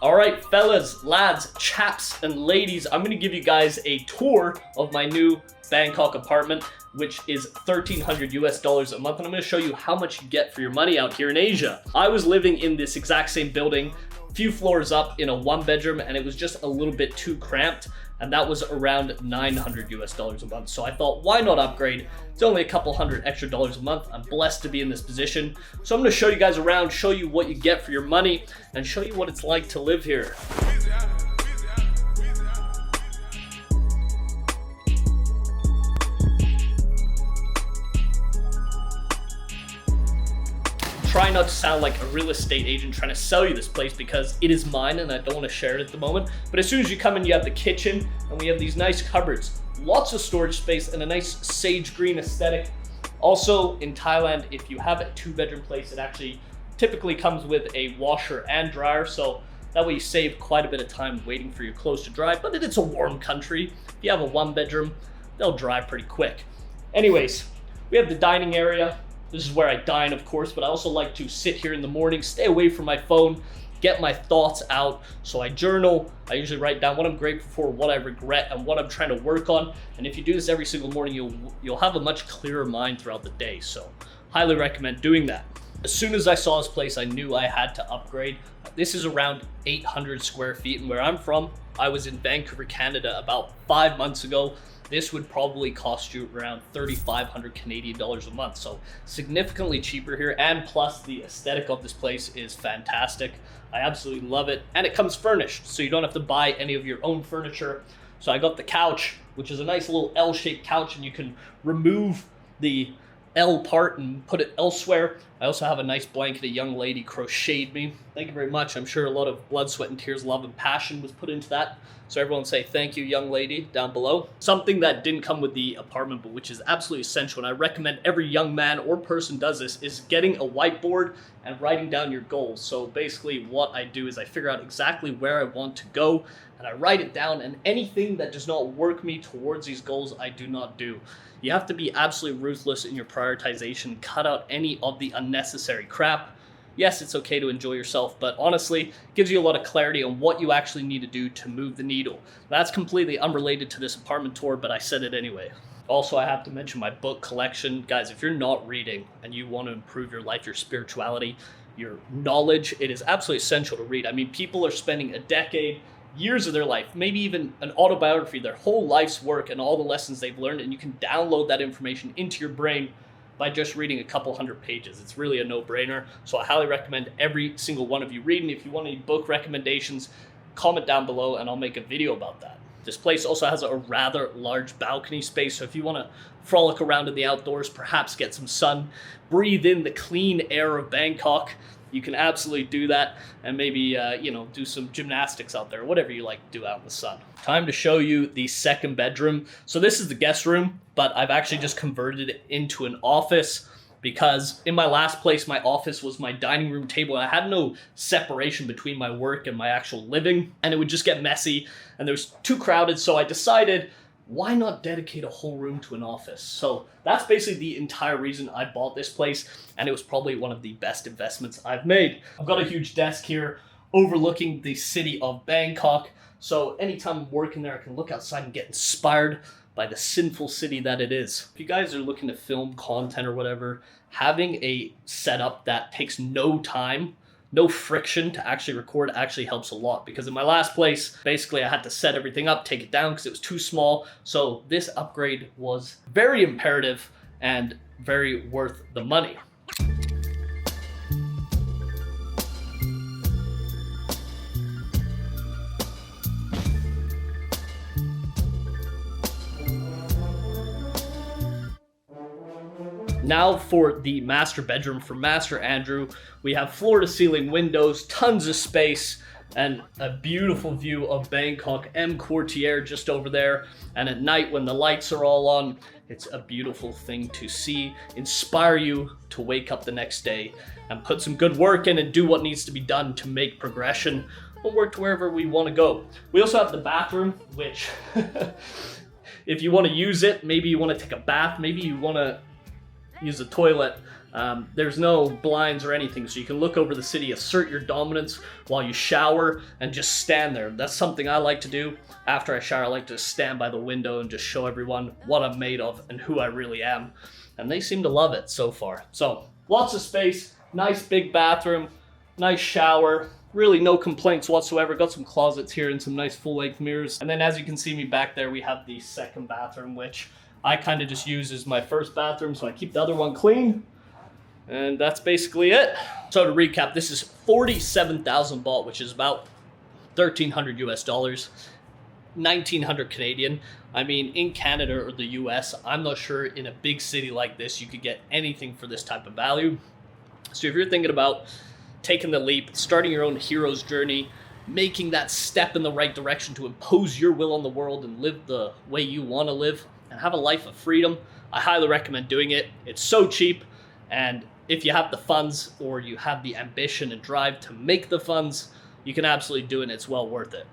All right, fellas, lads, chaps, and ladies, I'm going to give you guys a tour of my new Bangkok apartment, which is $1,300 a month, and I'm going to show you how much you get for your money out here in Asia. I was living in this exact same building, a few floors up in a one bedroom, and it was just a little bit too cramped, and that was around $900 a month. So I thought, why not upgrade? It's only a couple hundred extra dollars a month. I'm blessed to be in this position. So I'm gonna show you guys around, show you what you get for your money, and show you what it's like to live here. Try not to sound like a real estate agent trying to sell you this place because it is mine and I don't want to share it at the moment. But as soon as you come in, you have the kitchen and we have these nice cupboards, lots of storage space and a nice sage green aesthetic. Also in Thailand, if you have a 2-bedroom place, it actually typically comes with a washer and dryer. So that way you save quite a bit of time waiting for your clothes to dry, but it's a warm country. If you have a 1-bedroom, they'll dry pretty quick. Anyways, we have the dining area. This is where I dine, of course, but I also like to sit here in the morning, stay away from my phone, get my thoughts out. So I journal. I usually write down what I'm grateful for, what I regret, and what I'm trying to work on. And if you do this every single morning, you'll have a much clearer mind throughout the day. So highly recommend doing that. As soon as I saw this place, I knew I had to upgrade. This is around 800 square feet, and where I'm from, I was in Vancouver, Canada about 5 months ago. This would probably cost you around 3,500 Canadian dollars a month. So significantly cheaper here. And plus the aesthetic of this place is fantastic. I absolutely love it. And it comes furnished, so you don't have to buy any of your own furniture. So I got the couch, which is a nice little L-shaped couch, and you can remove the L part and put it elsewhere. I also have a nice blanket a young lady crocheted me. Thank you very much. I'm sure a lot of blood, sweat, and tears, love, and passion was put into that. So everyone say thank you, young lady, down below. Something that didn't come with the apartment, but which is absolutely essential, and I recommend every young man or person does this, is getting a whiteboard and writing down your goals. So basically what I do is I figure out exactly where I want to go, and I write it down, and anything that does not work me towards these goals, I do not do. You have to be absolutely ruthless in your prioritization, cut out any of the unnecessary crap. Yes, it's okay to enjoy yourself, but honestly, it gives you a lot of clarity on what you actually need to do to move the needle. That's completely unrelated to this apartment tour, but I said it anyway. Also, I have to mention my book collection. Guys, if you're not reading and you want to improve your life, your spirituality, your knowledge, it is absolutely essential to read. I mean, people are spending a decade, years of their life, maybe even an autobiography, their whole life's work and all the lessons they've learned, and you can download that information into your brain by just reading a couple hundred pages. It's really a no-brainer. So I highly recommend every single one of you read. And if you want any book recommendations, comment down below and I'll make a video about that. This place also has a rather large balcony space. So if you want to frolic around in the outdoors, perhaps get some sun, breathe in the clean air of Bangkok, you can absolutely do that, and maybe do some gymnastics out there, whatever you like to do out in the sun. Time to show you the second bedroom. So this is the guest room, but I've actually just converted it into an office because in my last place, my office was my dining room table, and I had no separation between my work and my actual living, and it would just get messy, and there was too crowded, so I decided, why not dedicate a whole room to an office? So that's basically the entire reason I bought this place, and it was probably one of the best investments I've made. I've got a huge desk here overlooking the city of Bangkok, so anytime I'm working there, I can look outside and get inspired by the sinful city that it is. If you guys are looking to film content or whatever, having a setup that takes no time, no friction to actually record actually helps a lot, because in my last place, basically I had to set everything up, take it down because it was too small. So this upgrade was very imperative and very worth the money. Now for the master bedroom for Master Andrew. We have floor-to-ceiling windows, tons of space, and a beautiful view of Bangkok M Quartier just over there. And at night when the lights are all on, it's a beautiful thing to see, inspire you to wake up the next day and put some good work in and do what needs to be done to make progression or work to wherever we want to go. We also have the bathroom, which if you want to use it, maybe you want to take a bath, maybe you want to use the toilet, There's no blinds or anything, so you can look over the city, assert your dominance while you shower, and just stand there. That's something I like to do. After I shower, I like to stand by the window and just show everyone what I'm made of and who I really am. And they seem to love it so far. So, lots of space, nice big bathroom, nice shower, really no complaints whatsoever. Got some closets here and some nice full-length mirrors. And then as you can see me back there, we have the second bathroom, which I kind of just use as my first bathroom, so I keep the other one clean. And that's basically it. So to recap, this is 47,000 baht, which is about 1,300 US dollars, 1,900 Canadian. I mean, in Canada or the US, I'm not sure in a big city like this, you could get anything for this type of value. So if you're thinking about taking the leap, starting your own hero's journey, making that step in the right direction to impose your will on the world and live the way you want to live and have a life of freedom, I highly recommend doing it. It's so cheap, and if you have the funds or you have the ambition and drive to make the funds, you can absolutely do it, and it's well worth it.